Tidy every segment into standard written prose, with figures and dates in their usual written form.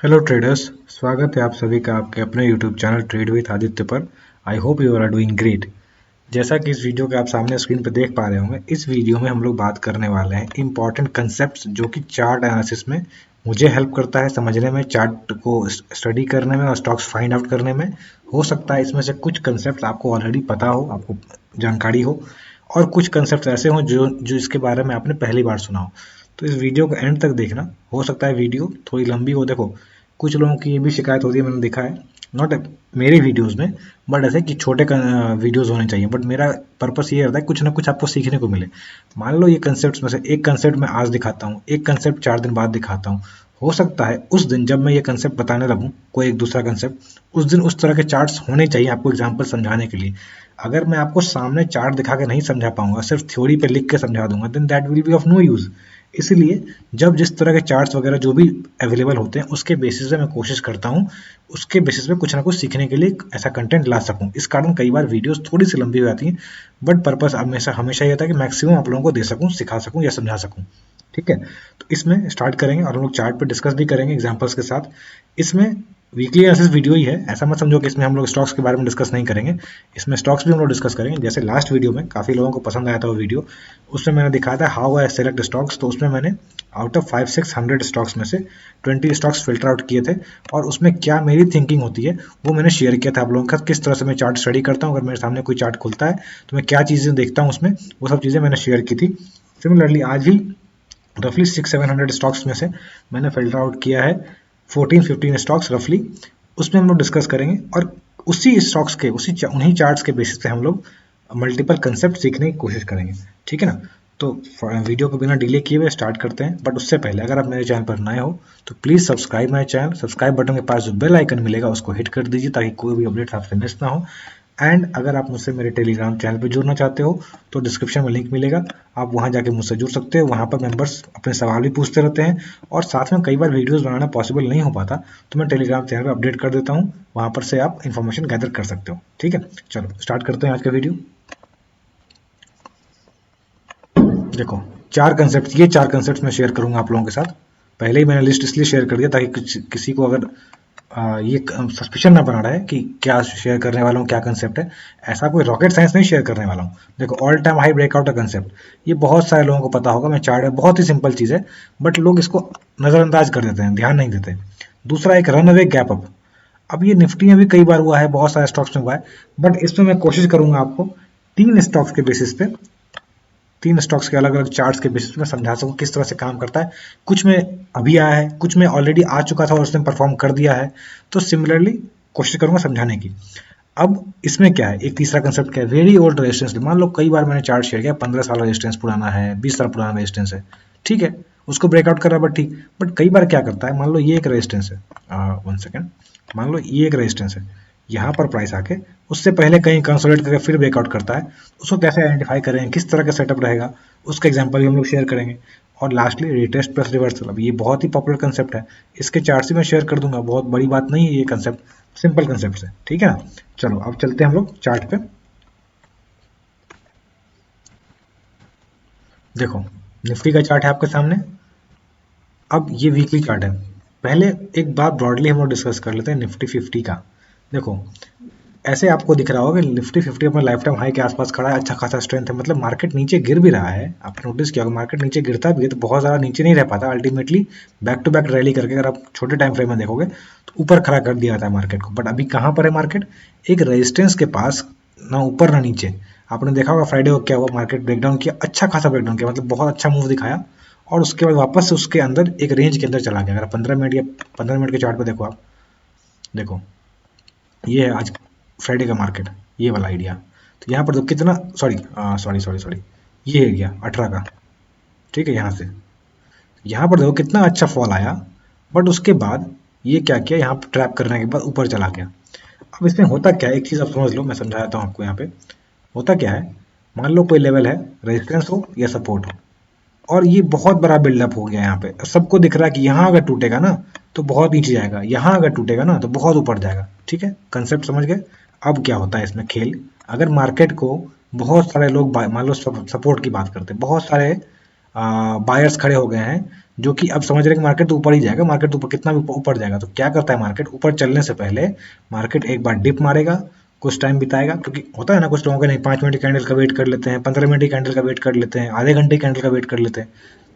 Hello traders. स्वागत है आप सभी का आपके अपने YouTube channel trade with Aditya पर। I hope you are doing great. जैसा कि इस वीडियो के आप सामने स्क्रीन पर देख पा रहे होंगे, इस वीडियो में हम लोग बात करने वाले हैं इंपॉर्टेंट कंसेप्ट्स जो कि चार्ट एनालिसिस में मुझे हेल्प करता है समझने में, चार्ट को स्टडी करने में और स्टॉक्स फाइंड आउट करने में। हो सकता है इसमें से कुछ कंसेप्ट आपको ऑलरेडी पता हो, आपको जानकारी हो, और कुछ कंसेप्ट ऐसे हों जो जो इसके बारे में आपने पहली बार सुना हो। तो इस वीडियो को एंड तक देखना। हो सकता है वीडियो थोड़ी लंबी हो। देखो, कुछ लोगों की ये भी शिकायत होती है, मैंने देखा है, नॉट मेरे वीडियोस में, बट ऐसे कि छोटे वीडियोस होने चाहिए। बट मेरा पर्पस ये रहता है कुछ ना कुछ आपको सीखने को मिले। मान लो ये कंसेप्ट में से एक कंसेप्ट मैं आज दिखाता हूँ, एक कंसेप्ट 4 दिन बाद दिखाता हूँ। हो सकता है उस दिन जब मैं ये कंसेप्ट बताने लगूँ, कोई एक दूसरा कंसेप्ट, उस दिन उस तरह के चार्ट्स होने चाहिए आपको एग्जाम्पल समझाने के लिए। अगर मैं आपको सामने चार्ट दिखा के नहीं समझा पाऊंगा, सिर्फ थ्योरी पे लिख के समझा दूंगा, then that will be of no use. इसलिए जब जिस तरह के चार्ट्स वगैरह जो भी अवेलेबल होते हैं, उसके बेसिस पे मैं कोशिश करता हूँ उसके बेसिस पे कुछ ना कुछ सीखने के लिए ऐसा कंटेंट ला सकूँ। इस कारण कई बार वीडियोस थोड़ी सी लंबी हो जाती हैं, बट पर्पस हमेशा हमेशा ये था कि मैक्सिमम आप लोगों को दे सकूँ, सिखा सकूँ या समझा सकूँ। ठीक है, तो इसमें स्टार्ट करेंगे और हम लोग चार्ट पे डिस्कस भी करेंगे एग्जांपल्स के साथ। इसमें वीकली एनालिसिस वीडियो ही है, ऐसा मत समझो कि इसमें हम लोग स्टॉक्स के बारे में डिस्कस नहीं करेंगे। इसमें स्टॉक्स भी हम लोग डिस्कस करेंगे। जैसे लास्ट वीडियो में काफ़ी लोगों को पसंद आया था वो वीडियो, उसमें मैंने दिखाया था हाउ आई सेलेक्ट स्टॉक्स। तो उसमें मैंने आउट ऑफ 500-600 स्टॉक्स में से 20 स्टॉक्स फिल्टर आउट किए थे, और उसमें क्या मेरी थिंकिंग होती है वो मैंने शेयर किया था आप लोगों के साथ। किस तरह से मैं चार्ट स्टडी करता हूँ, अगर मेरे सामने कोई चार्ट खुलता है तो मैं क्या चीज़ें देखता हूँ उसमें, वो सब चीज़ें मैंने शेयर की थी। सिमिलरली आज भी रफली 600-700 स्टॉक्स में से मैंने फिल्टर आउट किया है 14-15 स्टॉक्स रफली। उसमें हम लोग डिस्कस करेंगे, और उसी स्टॉक्स के उन्हीं चार्ट्स के बेसिस पे हम लोग मल्टीपल कंसेप्ट सीखने की कोशिश करेंगे। ठीक है ना? तो वीडियो को बिना डिले किए हुए स्टार्ट करते हैं। बट उससे पहले अगर आप मेरे चैनल पर नए हो तो please subscribe my channel. Subscribe button के पास जो बेल आइकन मिलेगा उसको हिट कर दीजिए ताकि कोई भी अपडेट आपसे मिस ना हो। एंड अगर आप मुझसे मेरे टेलीग्राम चैनल पर जुड़ना चाहते हो तो डिस्क्रिप्शन में लिंक मिलेगा, आप वहां जाके मुझसे जुड़ सकते हो। वहां पर मेंबर्स अपने सवाल भी पूछते रहते हैं, और साथ में कई बार वीडियोस बनाना पॉसिबल नहीं हो पाता तो मैं टेलीग्राम चैनल पर अपडेट कर देता हूँ, वहां पर से आप इन्फॉर्मेशन गैदर कर सकते हो। ठीक है, चलो स्टार्ट करते हैं आज का वीडियो। देखो, चार कंसेप्ट मैं शेयर करूंगा आप लोगों के साथ। पहले ही मैंने लिस्ट इसलिए शेयर कर दिया ताकि किसी को अगर ये सस्पिशन ना बना रहा है कि क्या शेयर करने वाला हूँ, क्या कंसेप्ट है। ऐसा कोई रॉकेट साइंस नहीं शेयर करने वाला हूँ। देखो, ऑल टाइम हाई ब्रेकआउट का कंसेप्ट, ये बहुत सारे लोगों को पता होगा। मैं चार्ट है, बहुत ही सिंपल चीज़ है, बट लोग इसको नज़रअंदाज कर देते हैं, ध्यान नहीं देते। दूसरा एक रन अवे गैप अप। अब ये निफ्टी में भी कई बार हुआ है, बहुत सारे स्टॉक्स में हुआ है, बट इसमें मैं कोशिश करूंगा आपको तीन स्टॉक्स के बेसिस पे, तीन स्टॉक्स के अलग अलग चार्ट्स के बेसिस पे समझा सकूं किस तरह से काम करता है। कुछ में अभी आया है, कुछ में ऑलरेडी आ चुका था और उसने परफॉर्म कर दिया है। तो सिमिलरली कोशिश करूंगा समझाने की। अब इसमें क्या है, एक तीसरा कंसेप्ट क्या है, वेरी ओल्ड रेजिस्टेंस। मान लो कई बार मैंने चार्ट शेयर किया, 15 साल रेजिस्टेंस पुराना है, 20 साल पुराना रेजिस्टेंस है, ठीक है, उसको ब्रेकआउट कर रहा है, बट ठीक। बट कई बार क्या करता है, मान लो ये एक रेजिस्टेंस है, 1 सेकेंड, मान लो ये एक रेजिस्टेंस है, यहाँ पर प्राइस आके उससे पहले कहीं कंसोलिडेट करके फिर ब्रेकआउट करता है। उसको कैसे आइडेंटिफाई करेंगे, किस तरह का सेटअप रहेगा, उसका एग्जांपल भी हम लोग शेयर करेंगे। और लास्टली रिटेस्ट प्लस रिवर्सल। अब ये बहुत ही पॉपुलर कंसेप्ट है, इसके चार्ट्स भी मैं शेयर कर दूंगा, बहुत बड़ी बात नहीं है ये कंसेप्ट, सिंपल कंसेप्ट है। ठीक है ना? चलो अब चलते हैं हम लोग चार्ट पे। देखो, निफ्टी का चार्ट है आपके सामने। अब ये वीकली चार्ट है। पहले एक बात ब्रॉडली हम लोग डिस्कस कर लेते हैं निफ्टी 50 का। देखो, ऐसे आपको दिख रहा होगा कि निफ्टी 50 अपना लाइफ टाइम हाई के आसपास खड़ा है, अच्छा खासा स्ट्रेंथ है, मतलब मार्केट नीचे गिर भी रहा है। आपने नोटिस किया होगा मार्केट नीचे गिरता भी है तो बहुत ज़्यादा नीचे नहीं रह पाता, ultimately back to back rally करके, अगर आप छोटे टाइम फ्रेम में देखोगे तो ऊपर खड़ा कर दिया जाता है मार्केट को। बट अभी कहाँ पर है मार्केट, एक रेजिस्टेंस के पास, ना ऊपर ना नीचे। आपने देखा होगा फ्राइडे को क्या हुआ, मार्केट ब्रेकडाउन किया, अच्छा खासा ब्रेकडाउन किया, मतलब बहुत अच्छा मूव दिखाया, और उसके बाद वापस से उसके अंदर एक रेंज के अंदर चला गया। अगर 15 मिनट के चार्ट पे देखो आप, देखो ये है आज फ्राइडे का मार्केट, ये वाला आइडिया। तो यहाँ पर तो कितना, सॉरी, ये है गया 18 का, ठीक है। यहाँ से यहाँ पर देखो कितना अच्छा फॉल आया, बट उसके बाद ये क्या किया, यहाँ पर ट्रैप करने के बाद ऊपर चला गया। अब इसमें होता क्या है, एक चीज़ आप समझ लो, मैं समझाता हूँ आपको। यहाँ पे होता क्या है, मान लो कोई लेवल है, रेजिस्टेंस हो या सपोर्ट हो, और ये बहुत बड़ा बिल्डअप हो गया। यहाँ पे सबको दिख रहा है कि यहाँ अगर टूटेगा ना तो बहुत नीचे जाएगा, यहाँ अगर टूटेगा ना तो बहुत ऊपर जाएगा। ठीक है, कंसेप्ट समझ गए? अब क्या होता है इसमें खेल, अगर मार्केट को बहुत सारे लोग मान लो सपोर्ट की बात करते हैं, बहुत सारे बायर्स खड़े हो गए हैं जो कि अब समझ रहे हैं कि मार्केट तो ऊपर ही जाएगा, मार्केट ऊपर कितना भी ऊपर जाएगा। तो क्या करता है मार्केट, ऊपर चलने से पहले मार्केट एक बार डिप मारेगा, कुछ टाइम बिताएगा, क्योंकि होता है ना कुछ लोगों का नहीं 5 मिनट की कैंडल का वेट कर लेते हैं, 15 मिनट की कैंडल का वेट कर लेते हैं, आधे घंटे की कैंडल का वेट कर लेते हैं।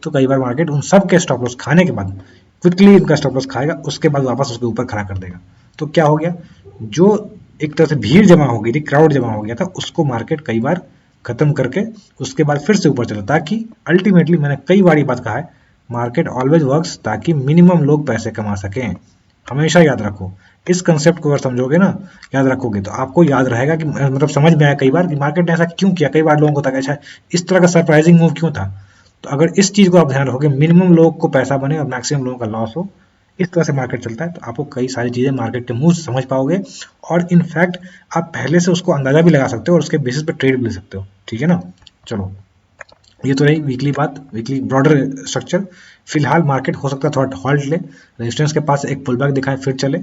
तो कई बार मार्केट उन सब के स्टॉप लॉस खाने के बाद क्विकली इनका स्टॉप लॉस खाएगा, उसके बाद वापस उसके ऊपर खड़ा कर देगा। तो क्या हो गया, जो एक तरह से भीड़ जमा हो गई थी, क्राउड जमा हो गया था, उसको मार्केट कई बार खत्म करके उसके बाद फिर से ऊपर चला, ताकि अल्टीमेटली मैंने कई बार ये बात कहा है, मार्केट ऑलवेज वर्क्स ताकि मिनिमम लोग पैसे कमा सकें। हमेशा याद रखो इस कंसेप्ट को, अगर समझोगे ना, याद रखोगे तो आपको याद रहेगा कि मतलब समझ में आया कई बार कि मार्केट ने ऐसा क्यों किया। कई बार लोगों को था अच्छा इस तरह का सरप्राइजिंग मूव क्यों था। तो अगर इस चीज को आप ध्यान रखोगे, मिनिमम लोग को पैसा बने और मैक्सिमम लोगों का लॉस हो, इस तरह से मार्केट चलता है, तो आपको कई सारी चीजें मार्केट के मूव समझ पाओगे। और इनफैक्ट आप पहले से उसको अंदाजा भी लगा सकते हो और उसके बेसिस पे ट्रेड भी ले सकते हो। ठीक है ना। चलो, ये तो रही वीकली बात, वीकली ब्रॉडर स्ट्रक्चर। फिलहाल मार्केट हो सकता है थोड़ा हॉल्ट ले, रेजिस्टेंस के पास एक पुल बैक दिखाए फिर चले,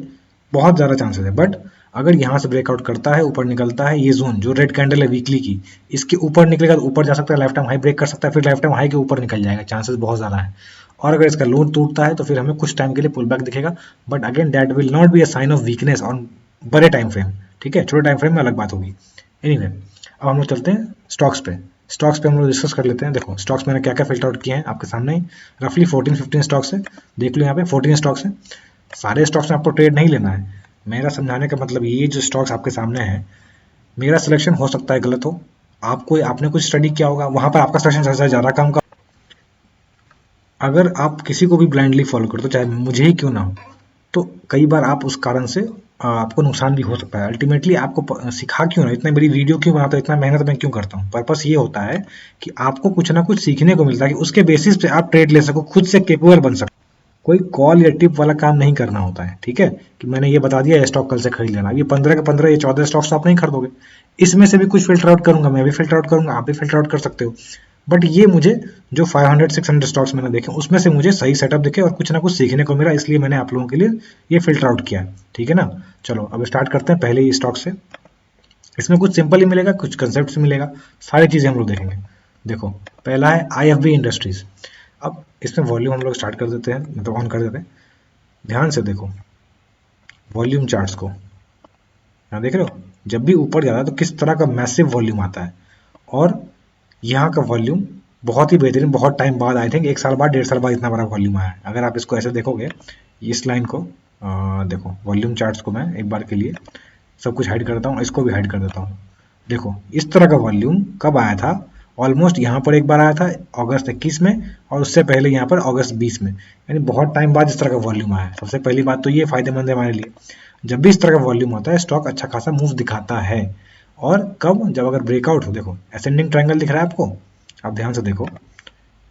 बहुत ज़्यादा चांसेस है। बट अगर यहाँ से ब्रेकआउट करता है, ऊपर निकलता है, ये जोन जो रेड कैंडल है वीकली की, इसके ऊपर निकलेगा तो ऊपर जा सकता है, लाइफ टाइम हाई ब्रेक कर सकता है, फिर लाइफ टाइम हाई के ऊपर निकल जाएगा, चांसेस बहुत ज़्यादा है। और अगर इसका लो टूटता है तो फिर हमें कुछ टाइम के लिए पुल बैक दिखेगा, but again that will not be a sign of weakness on बड़े टाइम फ्रेम। ठीक है, छोटे टाइम फ्रेम में अलग बात होगी। एनीवे, अब हम लोग चलते हैं स्टॉक्स पे। स्टॉक्स पे हम लोग डिस्कस कर लेते हैं। देखो स्टॉक्स मैंने क्या क्या फिल्टर आउट किए हैं आपके सामने ही, रफली 14-15 स्टॉक्स है। देख लो यहाँ पे 14 स्टॉक्स हैं। सारे स्टॉक्स में आपको ट्रेड नहीं लेना है। मेरा समझाने का मतलब ये जो स्टॉक्स आपके सामने है, मेरा सिलेक्शन हो सकता है गलत हो, आपको आपने कुछ स्टडी किया होगा, वहां पर आपका सिलेक्शन ज़्यादा काम का। अगर आप किसी को भी ब्लाइंडली फॉलो करते हो, चाहे मुझे ही क्यों ना हो, तो कई बार आप उस कारण से आपको नुकसान भी हो सकता है। अल्टीमेटली आपको सिखा क्यों ना, इतनी बड़ी वीडियो क्यों बनाता हूँ, इतना मेहनत मैं क्यों करता हूँ, पर्पस ये होता है कि आपको कुछ ना कुछ सीखने को मिलता है, कि उसके बेसिस पे आप ट्रेड ले सको, खुद से केपेबल बन सको। कोई कॉल या टिप वाला काम नहीं करना होता है। ठीक है, कि मैंने ये बता दिया ये स्टॉक कल से खरीद लेना, ये 15 के 15 ये 14 स्टॉक्स तो आप नहीं खरीदोगे। इसमें से भी कुछ फिल्टर आउट करूंगा, मैं भी फिल्टर आउट करूंगा, आप भी फिल्टर आउट कर सकते हो। बट ये मुझे जो 500-600 स्टॉक्स मैंने देखे उसमें से मुझे सही सेटअप दिखे और कुछ ना कुछ सीखने को मिला, इसलिए मैंने आप लोगों के लिए ये फिल्टर आउट किया। ठीक है ना। चलो अब स्टार्ट करते हैं पहले ही स्टॉक से। इसमें कुछ सिंपल ही मिलेगा, कुछ कंसेप्ट मिलेगा, सारी चीजें हम लोग देखेंगे। देखो पहला है IFB इंडस्ट्रीज। अब इसमें वॉल्यूम हम लोग स्टार्ट कर देते हैं, मतलब ऑन कर देते हैं। ध्यान से देखो वॉल्यूम चार्ट्स को, यहाँ देख रहे हो, जब भी ऊपर जाता है तो किस तरह का मैसिव वॉल्यूम आता है। और यहाँ का वॉल्यूम बहुत ही बेहतरीन, बहुत टाइम बाद, आई थिंक 1 साल बाद 1.5 साल बाद इतना बड़ा वॉल्यूम आया है। अगर आप इसको ऐसे देखोगे, इस लाइन को देखो, वॉल्यूम चार्ट्स को मैं एक बार के लिए सब कुछ हाइड कर देता हूँ, इसको भी हाइड कर देता हूँ। देखो इस तरह का वॉल्यूम कब आया था, ऑलमोस्ट यहाँ पर एक बार आया था अगस्त 21 में, और उससे पहले यहाँ पर अगस्त 20 में, यानी बहुत टाइम बाद इस तरह का वॉल्यूम आया है। सबसे पहली बात तो ये फायदेमंद है हमारे लिए, जब भी इस तरह का वॉल्यूम होता है स्टॉक अच्छा खासा मूव दिखाता है। और कब, जब अगर ब्रेकआउट हो, देखो असेंडिंग ट्रायंगल दिख रहा है आपको, आप ध्यान से देखो,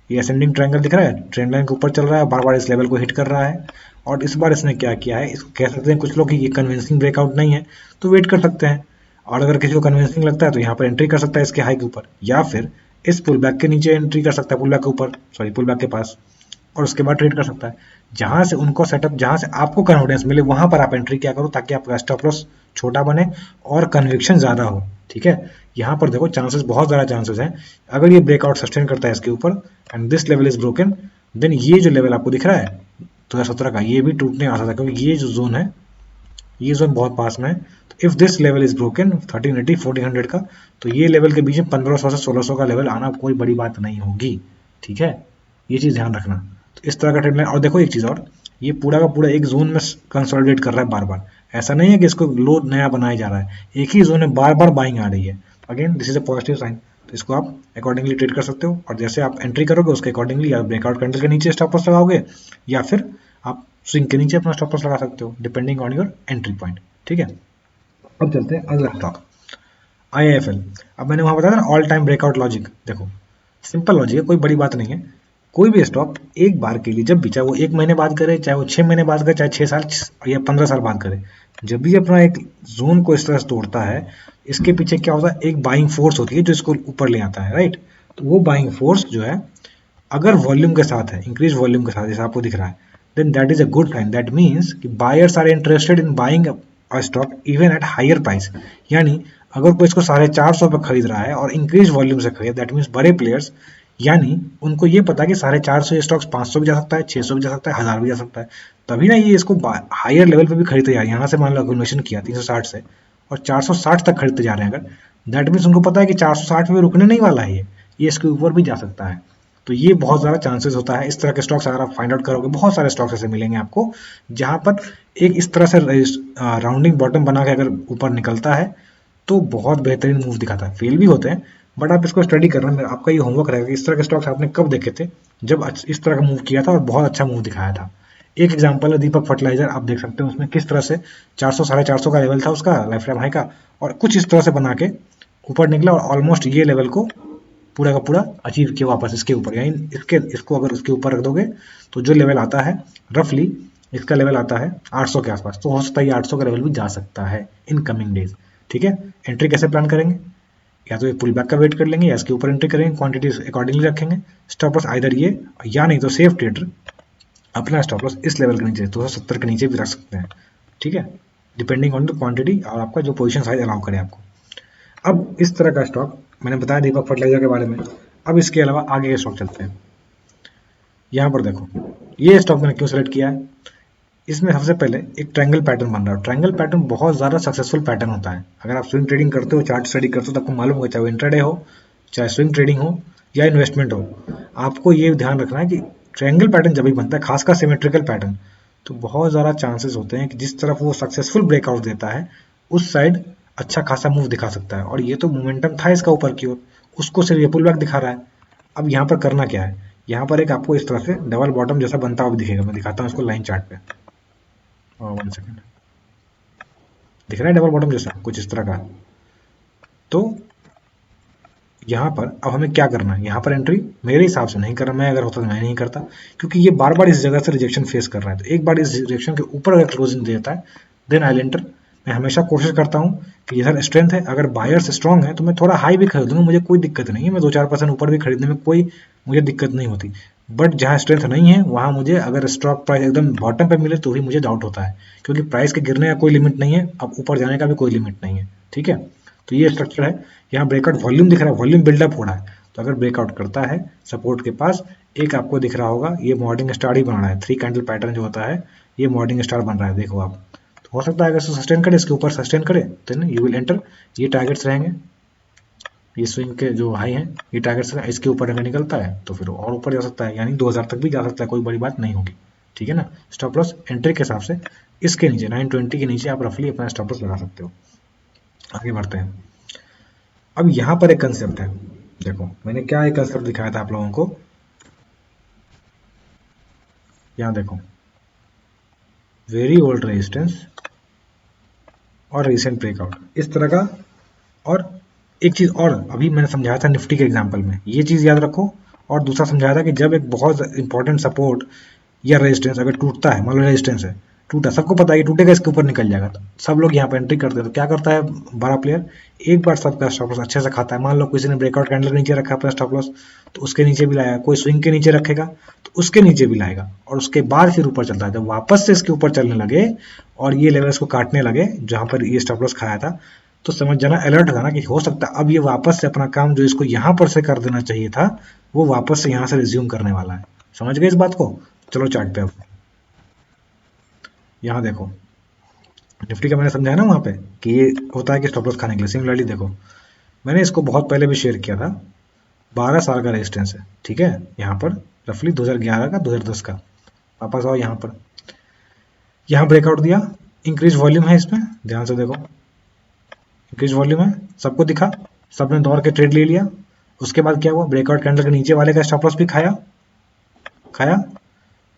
ये असेंडिंग ट्रायंगल दिख रहा है, ट्रेंड लाइन के ऊपर चल रहा है, बार बार इस लेवल को हिट कर रहा है। और इस बार इसने क्या किया है, इसको कह सकते हैं कुछ लोग कि ये कन्विंसिंग ब्रेकआउट नहीं है, तो वेट कर सकते हैं। और अगर किसी को कन्विंसिंग लगता है तो यहाँ पर एंट्री कर सकता है इसके हाई के ऊपर, या फिर इस पुल बैक के नीचे एंट्री कर सकता है, पुल बैक के ऊपर, सॉरी पुल बैक के पास, और उसके बाद ट्रेड कर सकता है। जहां से उनको सेटअप, जहां से आपको कॉन्फिडेंस मिले वहां पर आप एंट्री क्या करो, ताकि आपका स्टॉप लॉस छोटा बने और कन्विक्शन ज्यादा हो। ठीक है, यहाँ पर देखो चांसेस, बहुत ज्यादा चांसेस हैं, अगर ये ब्रेकआउट सस्टेन करता है इसके ऊपर and this level is broken, then ये जो लेवल आपको दिख रहा है 2017 का, ये भी टूटने आ सकता है, क्योंकि ये जो जोन है, ये जोन बहुत पास में है। तो if this level is broken 1380 1400 का, तो ये लेवल के बीच में 1500 से 1600 का लेवल आना कोई बड़ी बात नहीं होगी। ठीक है, ये चीज ध्यान रखना। तो इस तरह का ट्रेंड लाइन, और देखो एक चीज और, ये पूरा का पूरा एक जोन में कंसोलिडेट कर रहा है बार बार, ऐसा नहीं है कि इसको लो नया बनाया जा रहा है, एक ही जोन में बार बार बाइंग आ रही है। Again this is a positive sign, तो इसको आप अकॉर्डिंगली ट्रेड कर सकते हो, और जैसे आप एंट्री करोगे उसके अकॉर्डिंगली या ब्रेकआउट कैंडल के नीचे स्टॉप लॉस लगाओगे, या फिर आप स्विंग के नीचे अपना स्टॉप लॉस लगा सकते हो, depending on your entry point. ठीक है, अब चलते हैं अगला स्टॉक, IIFL। अब मैंने वहां बताया ना ऑल टाइम ब्रेकआउट लॉजिक, देखो सिंपल लॉजिक है, कोई बड़ी बात नहीं है। कोई भी स्टॉक एक बार के लिए, जब भी, चाहे वो 1 महीने बाद करे, चाहे वो 6 महीने बाद करे, चाहे 6 साल या 15 साल बाद करे, जब भी अपना एक जोन को इस तरह से तोड़ता है, इसके पीछे क्या होता है, एक बाइंग फोर्स होती है जो इसको ऊपर ले आता है, राइट। तो वो बाइंग फोर्स जो है, अगर वॉल्यूम के साथ है, इंक्रीज वॉल्यूम के साथ, जैसे आपको दिख रहा है, then that is a good sign. That means कि buyers are interested in buying a stock even at higher price. यानी अगर कोई इसको 450 पे खरीद रहा है और इंक्रीज वॉल्यूम से खरीद, दैट मीन्स बड़े प्लेयर्स यानी उनको ये पता है कि 450 स्टॉक्स 500 भी जा सकता है, 600 भी जा सकता है, 1000 भी जा सकता है। तभी ना ये इसको हायर लेवल पे भी खरीदते जा रहे हैं। यहाँ से मान लो इन्वेस्टमेंट किया 360 से और 460 तक खरीदते जा रहे हैं, अगर दैट मीन्स उनको पता है कि 460 पे रुकने नहीं वाला है, ये इसके ऊपर भी जा सकता है। तो ये बहुत ज़्यादा चांसेस होता है। इस तरह के स्टॉक्स अगर आप फाइंड आउट करोगे, बहुत सारे स्टॉक्स ऐसे मिलेंगे आपको जहां पर एक इस तरह से राउंडिंग बॉटम बना के अगर ऊपर निकलता है तो बहुत बेहतरीन मूव दिखाता है। फेल भी होते हैं बट आप इसको स्टडी करना, आपका ये होमवर्क रहेगा कि इस तरह के स्टॉक्स आपने कब देखे थे जब इस तरह का मूव किया था और बहुत अच्छा मूव दिखाया था। एक एग्जांपल है दीपक फर्टिलाइजर, आप देख सकते हैं उसमें किस तरह से 400 450 का लेवल था उसका लाइफ टाइम हाई का, और कुछ इस तरह से बना के ऊपर निकला और ऑलमोस्ट ये लेवल को पूरा का पूरा अचीव किया वापस इसके ऊपर। यानी इसको अगर उसके ऊपर रख दोगे तो जो लेवल आता है रफली इसका लेवल आता है 800 के आसपास, तो हो सकता है ये 800 का लेवल भी जा सकता है इन कमिंग डेज। ठीक है, एंट्री कैसे प्लान करेंगे? या तो एक पुल बैक का वेट कर लेंगे या इसके ऊपर एंट्री करेंगे, क्वांटिटी अकॉर्डिंगली रखेंगे। स्टॉप लॉस आइदर ये या नहीं तो सेफ ट्रेडर अपना स्टॉप लॉस इस लेवल के नीचे 270 के नीचे भी रख सकते हैं। ठीक है, डिपेंडिंग ऑन द क्वांटिटी और आपका जो पोजीशन साइज अलाउ करे आपको। अब इस तरह का स्टॉक मैंने बताया दीपक फर्टिलाइजर के बारे में। अब इसके अलावा आगे के स्टॉक चलते हैं। यहाँ पर देखो ये स्टॉक मैंने क्यों सेलेक्ट किया है। इसमें सबसे पहले एक ट्रायंगल पैटर्न बन रहा है। ट्रायंगल पैटर्न बहुत ज़्यादा सक्सेसफुल पैटर्न होता है। अगर आप स्विंग ट्रेडिंग करते हो, चार्ट स्टडी करते हो तो आपको मालूम होगा, चाहे वो इंट्राडे हो, चाहे स्विंग ट्रेडिंग हो या इन्वेस्टमेंट हो, आपको ये ध्यान रखना है कि ट्रायंगल पैटर्न जब भी बनता है, खासकर सिमेट्रिकल पैटर्न, तो बहुत ज़्यादा चांसेस होते हैं कि जिस तरफ वो सक्सेसफुल ब्रेकआउट देता है उस साइड अच्छा खासा मूव दिखा सकता है। और ये तो मोमेंटम था इसका ऊपर की ओर, उसको सिर्फ ये पुल बैक दिखा रहा है। अब यहाँ पर करना क्या है, यहाँ पर एक आपको इस तरह से डबल बॉटम जैसा बनता हुआ दिखेगा। मैं दिखाता हूँ इसको लाइन चार्ट पे। 1 सेकेंड, दिख रहा है डबल बॉटम जैसा कुछ इस तरह का। तो यहाँ पर अब हमें क्या करना है, यहाँ पर एंट्री मेरे हिसाब से नहीं करना। मैं अगर होता तो मैं नहीं करता, क्योंकि ये बार बार इस जगह से रिजेक्शन फेस कर रहा है। तो एक बार इस रिजेक्शन के ऊपर अगर क्लोजिंग देता है देन आई एंटर। मैं हमेशा कोशिश करता हूँ कि इधर स्ट्रेंथ है, अगर बायर्स स्ट्रॉन्ग है तो मैं थोड़ा हाई भी खरीदूंगा, मुझे कोई दिक्कत नहीं है। मैं 2-4% ऊपर भी खरीदने में कोई मुझे दिक्कत नहीं होती। बट जहाँ स्ट्रेंथ नहीं है वहाँ मुझे अगर स्टॉक प्राइस एकदम बॉटम पे मिले तो ही मुझे डाउट होता है, क्योंकि प्राइस के गिरने का कोई लिमिट नहीं है, अब ऊपर जाने का भी कोई लिमिट नहीं है। ठीक है, तो ये स्ट्रक्चर है। यहाँ ब्रेकआउट वॉल्यूम दिख रहा है, वॉल्यूम बिल्डअप हो रहा है। तो अगर ब्रेकआउट करता है सपोर्ट के पास, एक आपको दिख रहा होगा ये मॉर्निंग स्टार ही बन रहा है। 3 कैंडल पैटर्न जो होता है ये मॉर्निंग स्टार बन रहा है, देखो आप। तो हो सकता है अगर सस्टेन करे, इसके ऊपर सस्टेन करे तो यू विल एंटर। ये टारगेट्स रहेंगे, ये स्विंग के जो हाई हैं ये टारगेट्स रहेंगे। इसके ऊपर अगर निकलता है तो फिर और ऊपर जा सकता है, यानी 2000 तक भी जा सकता है, कोई बड़ी बात नहीं होगी। ठीक है ना। स्टॉप लॉस एंट्री के हिसाब से इसके नीचे 920 के नीचे आप रफली अपना स्टॉप लॉस लगा सकते हो। आगे बढ़ते हैं। अब यहाँ पर एक कंसेप्ट है, देखो मैंने क्या एक कंसेप्ट दिखाया था आप लोगों को। यहाँ देखो वेरी ओल्ड रेजिस्टेंस और रिसेंट ब्रेकआउट इस तरह का। और एक चीज और अभी मैंने समझाया था निफ्टी के एग्जांपल में, ये चीज याद रखो। और दूसरा समझाया था कि जब एक बहुत इंपॉर्टेंट सपोर्ट या रेजिस्टेंस अगर टूटता है, मान लो रेजिस्टेंस है टूटा, सबको पता है कि टूटेगा, इसके ऊपर निकल जाएगा, तो सब लोग यहाँ पे एंट्री करते हैं। तो क्या करता है बड़ा प्लेयर, एक बार सबका स्टॉप लॉस अच्छे से खाता है। मान लो किसी ने ब्रेकआउट कैंडल के नीचे रखा अपना स्टॉप लॉस, तो उसके नीचे भी लाया। कोई स्विंग के नीचे रखेगा तो उसके नीचे भी लाएगा, और उसके बाद फिर ऊपर चलता है। जब वापस से इसके ऊपर चलने लगे और ये लेवल इसको काटने लगे जहां पर ये स्टॉप लॉस खाया था, तो समझ जाना, अलर्ट था ना कि हो सकता है अब ये वापस से अपना काम जो इसको यहाँ पर से कर देना चाहिए था वो वापस से यहाँ से रिज्यूम करने वाला है। समझ गए इस बात को? चलो चार्ट पे अब यहाँ देखो निफ्टी का मैंने समझाया ना वहां पे कि ये होता है कि स्टॉप लॉस खाने के लिए। सिमिलरली देखो मैंने इसको बहुत पहले भी शेयर किया था, 12 साल का रेजिस्टेंस है। ठीक है, यहाँ पर रफली 2011 का 2010 का। वापस आओ यहाँ पर, यहाँ ब्रेकआउट दिया, इंक्रीज वॉल्यूम है इसमें, ध्यान से देखो इंक्रीज वॉल्यूम है, सबको दिखा, सबने दौड़ के ट्रेड ले लिया। उसके बाद क्या हुआ, ब्रेकआउट कैंडल के नीचे वाले का स्टॉप लॉस भी खाया,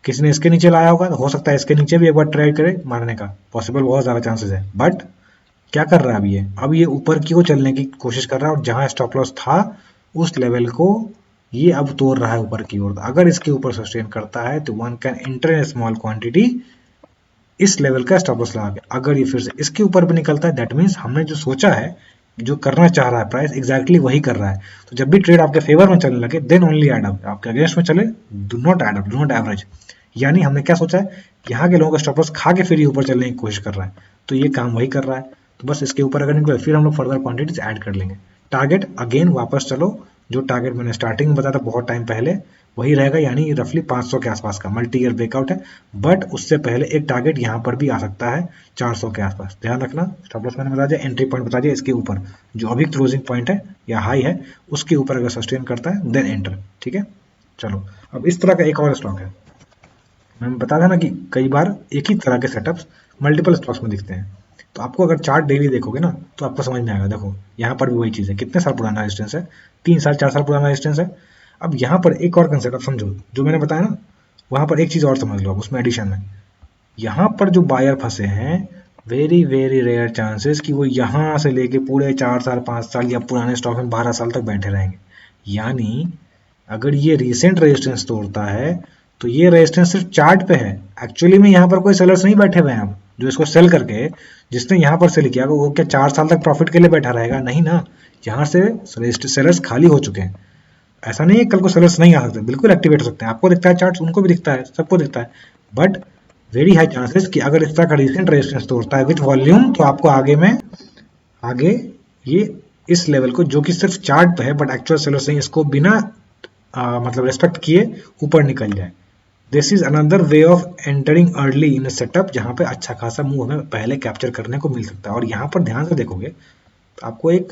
किसी ने इसके नीचे लाया होगा, तो हो सकता है इसके नीचे भी एक बार ट्राई करे मारने का, पॉसिबल बहुत ज्यादा चांसेस है। बट क्या कर रहा है अब ये ऊपर की ओर चलने की कोशिश कर रहा है, और जहां स्टॉप लॉस था उस लेवल को ये अब तोड़ रहा है ऊपर की ओर। अगर इसके ऊपर सस्टेन करता है तो one can enter in small quantity इस लेवल का स्टॉप लॉस लगा के। अगर ये फिर से इसके ऊपर भी निकलता है, दैट मीन्स हमने जो सोचा है, जो करना चाह रहा है प्राइस, एग्जैक्टली वही कर रहा है। तो जब भी ट्रेड आपके फेवर में चलने लगे देन ओनली एड अप, आपके अगेंस्ट में चले do not add up, do not average. यानी हमने क्या सोचा है, यहाँ के लोगों का स्टॉप लॉस खा के फिर ये ऊपर चलने की कोशिश कर रहा है, तो ये काम वही कर रहा है। तो बस इसके ऊपर अगर निकले फिर हम लोग फर्दर क्वांटिटीज ऐड कर लेंगे। टारगेट अगेन वापस चलो जो टारगेट मैंने स्टार्टिंग में बताया था बहुत टाइम पहले वही रहेगा, यानी रफली 500 के आसपास का मल्टी ईयर ब्रेकआउट है। बट उससे पहले एक टारगेट यहाँ पर भी आ सकता है 400 के आसपास, ध्यान रखना। स्टॉप लॉस मैंने बता दिया, एंट्री पॉइंट बता दिया, इसके ऊपर जो अभी क्लोजिंग पॉइंट है या हाई है उसके ऊपर अगर सस्टेन करता है देन एंटर, ठीक है। चलो अब इस तरह का एक और स्टॉक है, मैंने बताया था ना कि कई बार एक ही तरह के सेटअप्स मल्टीपल स्टॉक्स में दिखते हैं। तो आपको अगर चार्ट डेली देखोगे ना तो आपको समझ में आएगा। देखो यहाँ पर भी वही चीज़ है, कितने साल पुराना रेजिस्टेंस है, 3 साल 4 साल पुराना रेजिस्टेंस है। अब यहाँ पर एक और कंसेप्ट आप समझो, जो मैंने बताया ना वहाँ पर एक चीज़ और समझ लो उसमें एडिशन में, यहाँ पर जो बायर फंसे हैं वेरी वेरी रेयर चांसेस कि वो यहाँ से लेके पूरे 4 साल 5 साल या पुराने स्टॉक में 12 साल तक बैठे रहेंगे। यानी अगर ये रिसेंट रेजिस्टेंस तोड़ता है तो ये रेजिस्टेंस सिर्फ चार्ट पे है, एक्चुअली में यहाँ पर कोई सेलर्स नहीं बैठे हुए हैं। अब जो इसको सेल करके जिसने यहाँ पर सेल किया वो क्या 4 साल तक प्रॉफिट के लिए बैठा रहेगा? नहीं ना, यहाँ से सेलर्स खाली हो चुके हैं। ऐसा नहीं है कल को सेलर्स नहीं आ सकते, बिल्कुल एक्टिवेट हो सकते हैं। आपको दिखता है चार्ट, उनको भी दिखता है, सबको दिखता है। बट वेरी हाई चांसेस कि अगर इस तरह का रिसेंट रेजिस्टेंस तोड़ता है विथ वॉल्यूम तो आपको आगे ये इस लेवल को जो कि सिर्फ चार्ट पे है बट एक्चुअल सेलर्स नहीं, इसको बिना मतलब रेस्पेक्ट किए ऊपर निकल जाए। This is another way of entering early in setup, जहां पे अच्छा खासा मूव हमें पहले कैप्चर करने को मिल सकता है। और यहाँ पर ध्यान से देखोगे तो आपको एक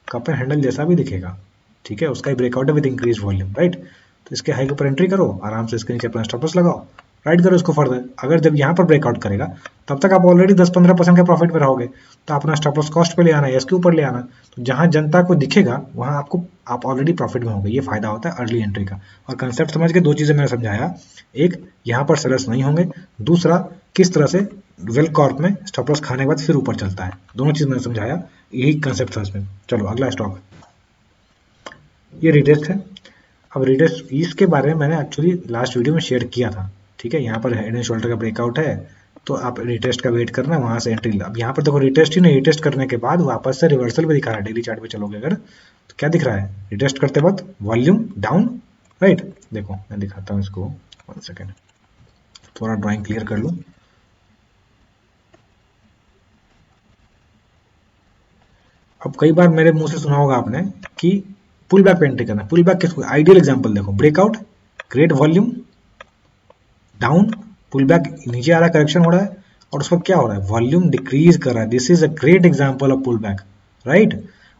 कप एंड हैंडल जैसा भी दिखेगा, ठीक है, उसका ब्रेकआउट है विद इंक्रीज वॉल्यूम, राइट। तो इसके हाई के ऊपर एंट्री करो, आराम से इसके नीचे अपना स्टॉप लॉस लगाओ, राइट करो इसको फर्दर। अगर जब यहाँ पर ब्रेकआउट करेगा तब तक आप ऑलरेडी 10-15% के प्रॉफिट में रहोगे, तो अपना स्टॉप लॉस कॉस्ट पे ले आना है, इसके ऊपर ले आना। तो जहां जनता को दिखेगा वहां आप ऑलरेडी प्रॉफिट में होंगे। ये फायदा होता है अर्ली एंट्री का। और कंसेप्ट समझ के दो चीजें मैंने समझाया, एक यहाँ पर सेलर्स नहीं होंगे, दूसरा किस तरह से वेल कॉर्प में स्टॉप लॉस खाने के बाद फिर ऊपर चलता है। दोनों चीज मैंने समझाया, यही कंसेप्ट था इसमें। चलो अगला स्टॉक, ये रिटेस्ट है। अब रिटेस्ट इसके बारे में मैंने एक्चुअली लास्ट वीडियो में शेयर किया था, ठीक है। यहाँ पर हेड एंड शोल्डर का ब्रेकआउट है तो आप रिटेस्ट का वेट करना, वहां से एंट्री। अब यहाँ पर देखो रिटेस्ट ही नहीं, रिटेस्ट करने के बाद वापस से रिवर्सल भी दिखा रहा है। डेली चार्ट पे चलोगे अगर तो क्या दिख रहा है, रिटेस्ट करते वक्त वॉल्यूम डाउन, राइट। देखो मैं दिखाता हूँ इसको, 1 सेकेंड, थोड़ा ड्राइंग क्लियर कर लूँ। अब कई बार मेरे मुंह से सुना होगा आपने कि पुल बैक पे एंट्री करना। पुल बैक किसको, आइडियल एग्जांपल देखो, breakout, great volume, down, pull back, नीचे आ रहा है, करेक्शन हो रहा है और उसका क्या हो रहा है, वॉल्यूम डिक्रीज कर रहा है। This is a great example of pull back, right.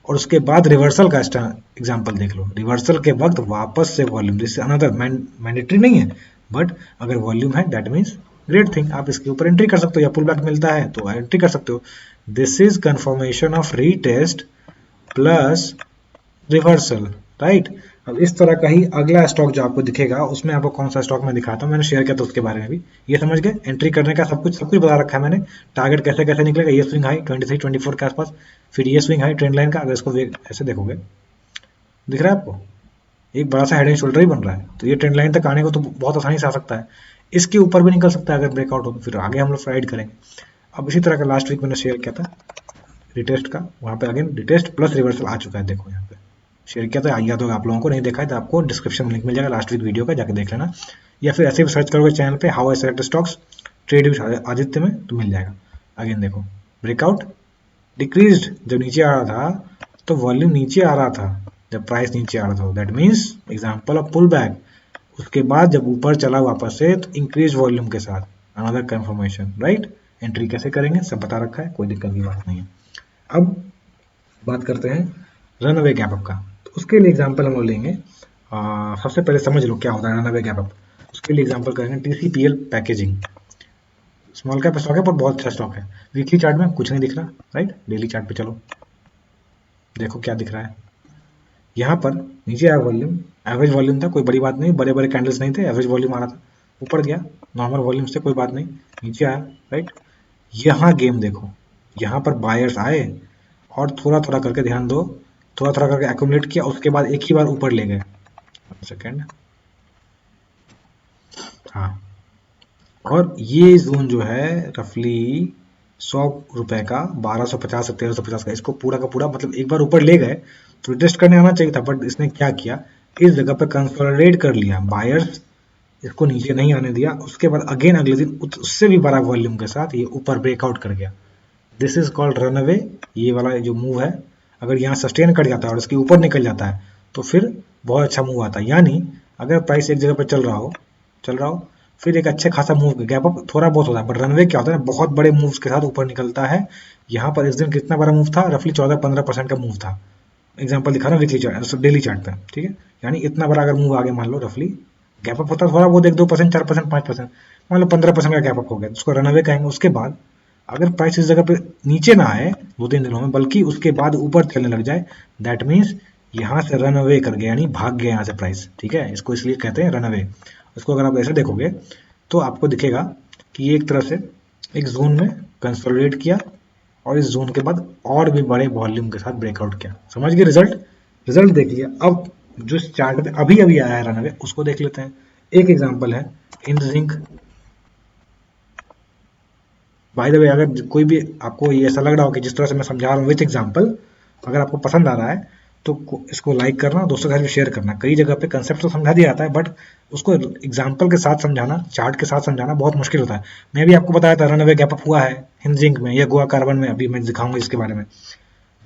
और उसके बाद रिवर्सल का एग्जांपल देख लो, रिवर्सल के वक्त वापस से वॉल्यूम, दिस अनदर मैंडेटरी नहीं है बट अगर वॉल्यूम है दैट मीन्स ग्रेट थिंग, आप इसके ऊपर एंट्री कर सकते हो या पुल बैक मिलता है तो एंट्री कर सकते हो। This is confirmation of retest plus reversal, right. अब इस तरह का ही अगला स्टॉक जो आपको दिखेगा, उसमें आपको कौन सा स्टॉक मैं दिखाता हूँ, मैंने शेयर किया था उसके बारे में भी। ये समझ गए, एंट्री करने का सब कुछ बता रखा है मैंने। टारगेट कैसे कैसे निकलेगा, ये स्विंग हाई 23-24 के आसपास, फिर ये स्विंग हाई ट्रेंड लाइन का। अगर इसको ऐसे देखोगे दिख रहा है आपको, एक बड़ा सा हेड एंड शोल्डर ही बन रहा है। तो ये ट्रेंड लाइन तक आने को तो बहुत आसानी से आ सकता है, इसके ऊपर भी निकल सकता है अगर ब्रेकआउट हो तो, फिर आगे हम लोग राइड करेंगे। अब इसी तरह का लास्ट वीक मैंने शेयर किया था रिटेस्ट का, वहाँ पे अगेन रिटेस्ट प्लस रिवर्सल आ चुका है। देखो यहाँ पे शेयर किया था, याद होगा आप लोगों को, नहीं देखा है तो आपको डिस्क्रिप्शन में लिंक मिल जाएगा लास्ट वीक वीडियो का, जाकर देख लेना। या फिर ऐसे भी सर्च करोगे चैनल पे how I select stocks trade with Aditya में तो मिल जाएगा। अगेन देखो ब्रेकआउट, डिक्रीज्ड, जब नीचे आ रहा था तो वॉल्यूम नीचे आ रहा था, जब प्राइस नीचे आ रहा था that means example of pull back. उसके बाद जब ऊपर चला वापस से तो इंक्रीज वॉल्यूम के साथ अनदर कंफर्मेशन, राइट। एंट्री कैसे करेंगे सब बता रखा है, कोई दिक्कत की बात नहीं है। अब बात करते हैं रन अवे गैप अप का। तो उसके लिए एग्जांपल हम लोग लेंगे, सबसे पहले समझ लो क्या होता है रन अवे गैप अप। उसके लिए एग्जांपल करेंगे TCPL packaging, small cap stock है पर बहुत अच्छा स्टॉक है। वीकली चार्ट में कुछ नहीं दिख रहा, राइट। डेली चार्ट पे चलो, देखो क्या दिख रहा है। यहाँ पर नीचे आया वॉल्यूम, एवरेज वॉल्यूम था, कोई बड़ी बात नहीं, बड़े बड़े कैंडल्स नहीं थे, एवरेज वॉल्यूम आ रहा था। ऊपर गया नॉर्मल वॉल्यूम से, कोई बात नहीं, नीचे आया, राइट। यहाँ गेम देखो, यहाँ पर बायर्स आए और थोड़ा थोड़ा करके, ध्यान दो, थोड़ा थोड़ा करके एक्यूमुलेट किया, उसके बाद एक ही बार ऊपर ले गए। सेकेंड, हाँ, और ये जोन जो है रफली 100 रुपए का, 1250 से 1350 का, इसको पूरा का पूरा मतलब एक बार ऊपर ले गए तो रिटेस्ट करने आना चाहिए था, बट इसने क्या किया, इस जगह पे कंसोलिडेट कर लिया, बायर्स इसको नीचे नहीं आने दिया। उसके बाद अगेन अगले दिन उससे भी बड़ा वॉल्यूम के साथ ये ऊपर ब्रेकआउट कर गया। This is called run away. ये वाला जो मूव है, अगर यहाँ सस्टेन कर जाता है और इसके ऊपर निकल जाता है तो फिर बहुत अच्छा मूव आता है। यानी अगर प्राइस एक जगह पर चल रहा हो, फिर एक अच्छे खासा मूव गैप अप थोड़ा बहुत होता है, बट रनवे क्या होता है, बहुत बड़े मूव्स के साथ ऊपर निकलता है। यहाँ पर इस दिन कितना बड़ा मूव था, रफली 14-15% का मूव था। एग्जांपल दिखा रहा हूँ वीकली चार्ट, डेली चार्ट पे, ठीक है। यानी इतना बड़ा अगर मूव आगे मान लो, रफली गैप अप होता है थोड़ा बहुत 1-2%, 4%, 5%, मान लो 15% का गैप अप हो गया, तो उसको रनवे कहेंगे। उसके बाद अगर प्राइस इस जगह पे नीचे ना आए 2-3 दिनों में, बल्कि उसके बाद ऊपर चलने लग जाए, दैट मीन्स यहाँ से रन अवे कर गया, यानी भाग गया यहाँ से प्राइस, ठीक है। इसको इसलिए कहते हैं रन अवे। उसको अगर आप ऐसे देखोगे तो आपको दिखेगा कि ये एक तरह से एक जोन में कंसोलिडेट किया, और इस जोन के बाद और भी बड़े वॉल्यूम के साथ ब्रेकआउट किया। समझ गए रिजल्ट? रिजल्ट देख लिया। अब जो चार्ट पे अभी अभी आया है रन अवे, उसको देख लेते हैं। एक एग्जांपल है Hind zinc. By the way, अगर कोई भी आपको ये ऐसा लग रहा हो कि जिस तरह से मैं समझा रहा हूँ विथ एग्जांपल, अगर आपको पसंद आ रहा है तो इसको लाइक करना, दोस्तों के साथ भी शेयर करना। कई जगह पे कंसेप्ट तो समझा दिया जाता है, बट उसको एग्जांपल के साथ समझाना, चार्ट के साथ समझाना बहुत मुश्किल होता है। मैं भी आपको बताया था रन अवे गैप अप हुआ है हिंद जिंक में या गोवा कार्बन में, अभी मैं दिखाऊंगा इसके बारे में।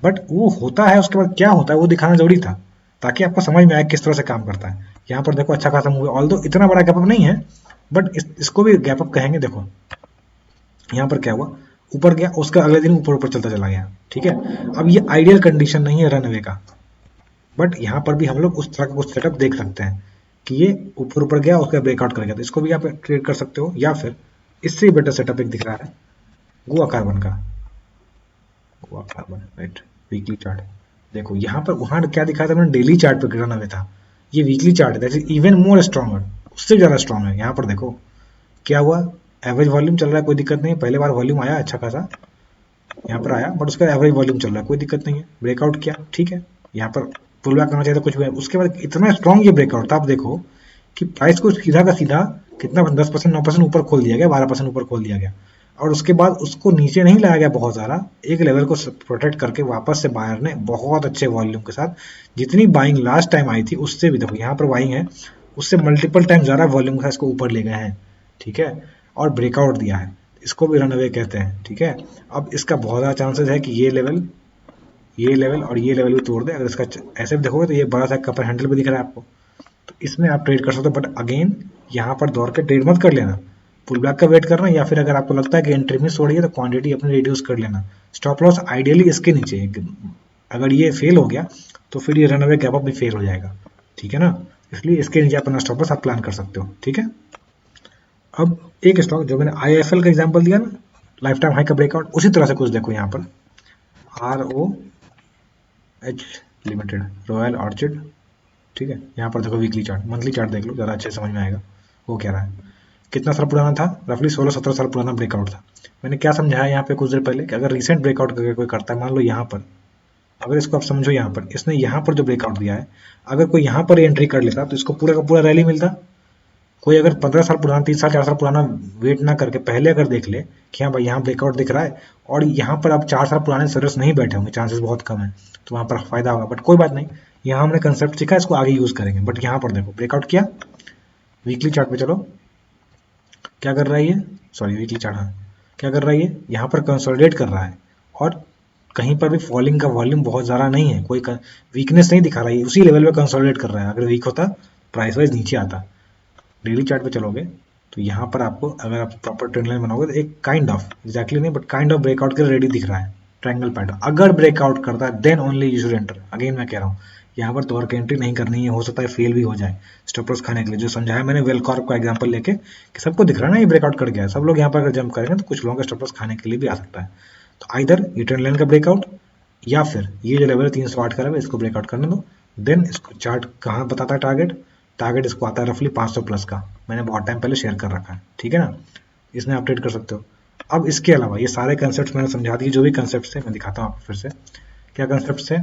बट वो होता है, उसके बाद क्या होता है वो दिखाना जरूरी था, ताकि आपको समझ में आए किस तरह से काम करता है। यहाँ पर देखो अच्छा खासा मूव है, ऑल्दो इतना बड़ा गैप अप नहीं है, बट इसको भी गैप अप कहेंगे। देखो यहाँ पर क्या हुआ, ऊपर गया, उसका अगले दिन ऊपर ऊपर चलता चला गया, ठीक है। अब ये आइडियल कंडीशन नहीं है रनवे का, बट यहाँ पर भी हम लोग उस तरह का कुछ सेटअप देख सकते हैं कि ये ऊपर ऊपर गया, उसका ब्रेकआउट कर गया, तो इसको भी आप ट्रेड कर सकते हो। या फिर इससे बेटर सेटअप एक दिख रहा है गोवा कार्बन का, Goa carbon, right, weekly chart. देखो यहाँ पर, वहां क्या दिखाया था मैंने, डेली चार्ट पर रन अवे था। ये वीकली चार्ट है, that is even more stronger, उससे ज्यादा स्ट्रॉन्ग है। यहाँ पर देखो क्या हुआ, एवरेज वॉल्यूम चल रहा है, कोई दिक्कत नहीं है। पहले बार वॉल्यूम आया अच्छा खासा, यहाँ पर आया, बट उसका एवरेज वॉल्यूम चल रहा है, कोई दिक्कत नहीं है। ब्रेकआउट किया, ठीक है। यहाँ पर पुल बैक करना चाहिए था, कुछ भी। उसके बाद इतना स्ट्रॉन्ग ये ब्रेकआउट था, आप देखो कि प्राइस को सीधा का सीधा कितना 10%, 9% ऊपर खोल दिया गया, 12% ऊपर खोल दिया गया, और उसके बाद उसको नीचे नहीं लाया गया बहुत ज़्यादा, एक लेवल को प्रोटेक्ट करके वापस से बायर ने बहुत अच्छे वॉल्यूम के साथ, जितनी बाइंग लास्ट टाइम आई थी उससे भी, देखो यहाँ पर बाइंग है, उससे मल्टीपल टाइम ज़्यादा वॉल्यूम के साथ इसको ऊपर ले गए हैं, ठीक है, और ब्रेकआउट दिया है। इसको भी रन अवे कहते हैं, ठीक है। अब इसका बहुत ज़्यादा चांसेस है कि ये लेवल और ये लेवल भी तोड़ दे। अगर इसका ऐसे भी देखोगे तो ये बड़ा सा कपर हैंडल भी दिख रहा है आपको, तो इसमें आप ट्रेड कर सकते हो। बट अगेन यहाँ पर दौड़ के ट्रेड मत कर लेना, पुल बैक का वेट करना, या फिर अगर आपको लगता है कि एंट्री मिस हो रही है तो क्वांटिटी अपनी रिड्यूस कर लेना। स्टॉप लॉस आइडियली इसके नीचे, अगर ये फेल हो गया तो फिर ये रन अवे गैप अप भी फेल हो जाएगा, ठीक है ना। इसलिए इसके नीचे अपना स्टॉप लॉस आप प्लान कर सकते हो, ठीक है। अब एक स्टॉक जो मैंने IIFL का एग्जांपल दिया ना, लाइफ टाइम हाई का ब्रेकआउट, उसी तरह से कुछ देखो यहाँ पर ROH लिमिटेड, रॉयल ऑर्चिड, ठीक है। यहाँ पर देखो वीकली चार्ट, मंथली चार्ट देख लो, ज़्यादा अच्छे समझ में आएगा। वो कह रहा है कितना साल पुराना था, रफली 16-17 साल पुराना ब्रेकआउट था। मैंने क्या समझाया यहाँ पे कुछ देर पहले कि अगर रिसेंट ब्रेकआउट करके कोई करता है, मान लो यहाँ पर, अगर इसको आप समझो, यहाँ पर इसने यहाँ पर जो ब्रेकआउट दिया है, अगर कोई यहाँ पर एंट्री कर लेता तो इसको पूरा का पूरा रैली मिलता। कोई अगर 15 साल पुराना, 3 साल 4 साल पुराना वेट ना करके पहले अगर देख ले कि हाँ भाई यहाँ ब्रेकआउट दिख रहा है, और यहाँ पर आप 4 साल पुराने सर्विस नहीं बैठे होंगे, चांसेस बहुत कम है, तो वहाँ पर फायदा होगा। बट कोई बात नहीं, यहाँ हमने कंसेप्ट सीखा, इसको आगे यूज करेंगे। बट यहाँ पर देखो ब्रेकआउट किया, वीकली चार्ट पे चलो, क्या कर रहा है ये, सॉरी वीकली चार्ट, हाँ, क्या कर रहा है ये, यहाँ पर कंसोलिडेट कर रहा है, और कहीं पर भी फॉलिंग का वॉल्यूम बहुत ज़्यादा नहीं है, कोई वीकनेस नहीं दिखा रहा है, उसी लेवल पे कंसोलिडेट कर रहा है। अगर वीक होता प्राइस वाइज नीचे आता। डेली चार्ट पे चलोगे तो यहाँ पर आपको, अगर आप प्रॉपर ट्रेंड लाइन बनाओगे तो एक काइंड ऑफ, एग्जैक्टली नहीं बट काइंड ऑफ ब्रेकआउट के रेडी दिख रहा है, ट्रायंगल पैटर्न। अगर ब्रेकआउट करता है then only you should enter. Again मैं कह रहा हूँ, यहाँ पर दौड़ के एंट्री नहीं करनी है, हो सकता है फेल भी हो जाए स्टॉप लॉस खाने के लिए। जो समझाया मैंने वेलकॉर्प का एग्जांपल लेके कि सबको दिख रहा है ना ये ब्रेकआउट कर गया है, सब लोग यहाँ पर अगर जंप करेंगे तो कुछ लोगों का स्टॉप लॉस खाने के लिए भी आ सकता है। तो आइदर ये ट्रेंड लाइन का ब्रेकआउट, या फिर ये जो लेवल है 308 का लेवल, इसको ब्रेकआउट करने दो। देन इसको चार्ट कहाँ बताता है, टारगेट इसको आता है रफली 500 प्लस का, मैंने बहुत टाइम पहले शेयर कर रखा है, ठीक है ना। इसमें आप ट्रेड कर सकते हो। अब इसके अलावा ये सारे कंसेप्ट मैंने समझा दिए, जो भी कंसेप्ट थे मैं दिखाता हूँ आपको फिर से। क्या कंसेप्ट थे,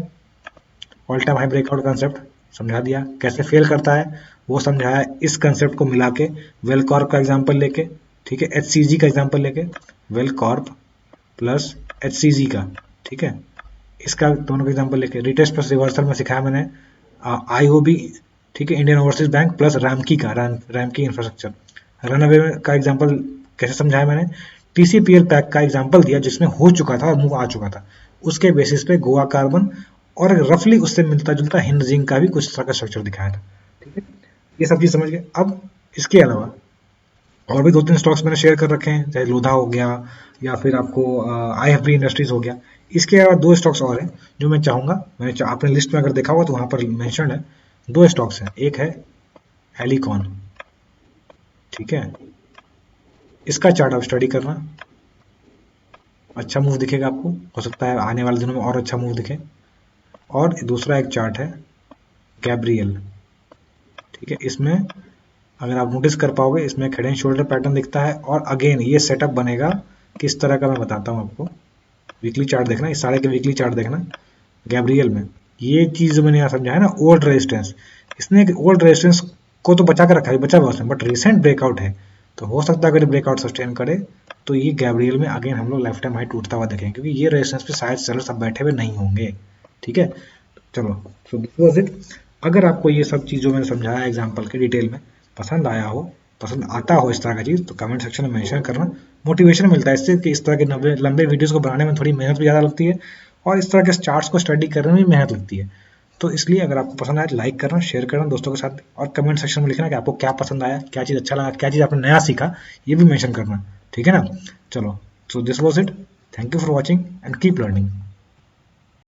all time high breakout concept समझा दिया, कैसे फेल करता है वो समझाया, इस कंसेप्ट को मिला के वेलकॉर्प का एग्जाम्पल लेके, ठीक है, HCG का एग्जाम्पल लेके, वेलकॉर्प प्लस HCG का, ठीक है, इसका दोनों का एग्जाम्पल लेके, रिटेस्ट प्लस रिवर्सल में सिखाया मैंने IOB, ठीक है, Indian overseas bank plus Ramky का, रैमकी इंफ्रास्ट्रक्चर। रन अवे का एग्जांपल कैसे समझाया मैंने, TCPL पैक का एग्जांपल दिया जिसमें हो चुका था और मूव आ चुका था, उसके बेसिस पे गोवा कार्बन और रफली उससे मिलता जुलता हिंजिंग का भी कुछ तरह का स्ट्रक्चर दिखाया था। ठीक है, ये सब चीज समझ गए। अब इसके अलावा और भी 2-3 स्टॉक्स मैंने शेयर कर रखे हैं, चाहे लोधा हो गया या फिर आपको IFB इंडस्ट्रीज हो गया। इसके अलावा 2 स्टॉक्स और हैं जो मैं चाहूंगा, मैंने आपने लिस्ट में अगर देखा हुआ तो वहां पर मेंशन है। 2 स्टॉक्स हैं, एक है एलिकॉन, ठीक है, इसका चार्ट आप स्टडी करना, अच्छा मूव दिखेगा आपको, हो सकता है आने वाले दिनों में और अच्छा मूव दिखे। और दूसरा एक चार्ट है गैब्रियल, ठीक है, इसमें अगर आप नोटिस कर पाओगे इसमें हेड एंड शोल्डर पैटर्न दिखता है। और अगेन ये सेटअप बनेगा किस तरह का मैं बताता हूँ आपको। वीकली चार्ट देखना, इस सारे के वीकली चार्ट देखना। गैब्रियल में ये चीज जो मैंने यहाँ समझा है ना, ओल्ड रेजिस्टेंस, इसने ओल्ड रेजिस्टेंस को तो बचा कर रखा है, बचा हुआ उसमें, बट रिसेंट ब्रेकआउट है, तो हो सकता है अगर ब्रेकआउट सस्टेन करे तो ये गैब्रियल में अगेन हम लोग लाइफ टाइम हाई टूटता हुआ देखेंगे, क्योंकि ये रेजिस्टेंस पे शायद सेलर्स अब बैठे हुए नहीं होंगे। ठीक है, चलो, सो दिस वाज इट। अगर आपको ये सब चीज़ जो मैंने समझाया एग्जाम्पल के डिटेल में पसंद आया हो, पसंद आता हो इस तरह का चीज़, तो कमेंट सेक्शन में मेंशन करना। मोटिवेशन मिलता है इससे कि इस तरह के लंबे वीडियोस को बनाने में थोड़ी मेहनत भी ज़्यादा लगती है और इस तरह के चार्ट्स को स्टडी करने में भी मेहनत लगती है। तो इसलिए अगर आपको पसंद आया लाइक करना, शेयर करना दोस्तों के साथ, और कमेंट सेक्शन में लिखना कि आपको क्या पसंद आया, क्या चीज़ अच्छा लगा, क्या चीज़ आपने नया सीखा, ये भी मेंशन करना। ठीक है ना, चलो, so this was it. Thank you for watching and keep learning.